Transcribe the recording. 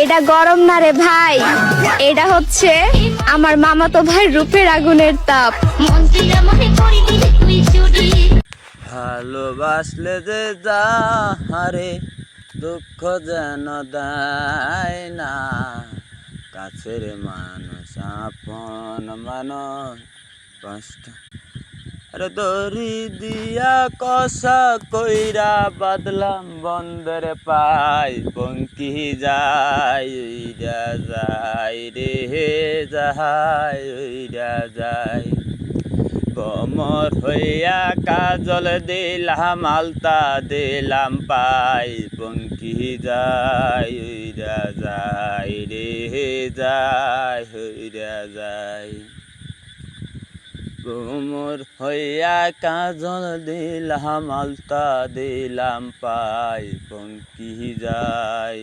এটা গরম না রে ভাই, এটা হচ্ছে আমার মামাতো ভাই রূপের আগুনের তাপ। ভালোবাসলে যে যাহারে দুঃখ যেন দেয় না, কাছের মানুষ আপন মানুষ কষ্ট। আরে দড়ি দিয়া কষা কইরা বাদলাম বন্দরে পাই, বঙ্কি যায় উইরা যায় রে যায় উইরা যায়। কমর হইয়া কাজল দিলাম আলতা দিলাম পাই, বঙ্কি যায় উইরা যায় রে যায় উইরা যায়। কোমর হইয়া কাজল দিলাম আলতা দিলাম পাই, বঙ্কি যায়।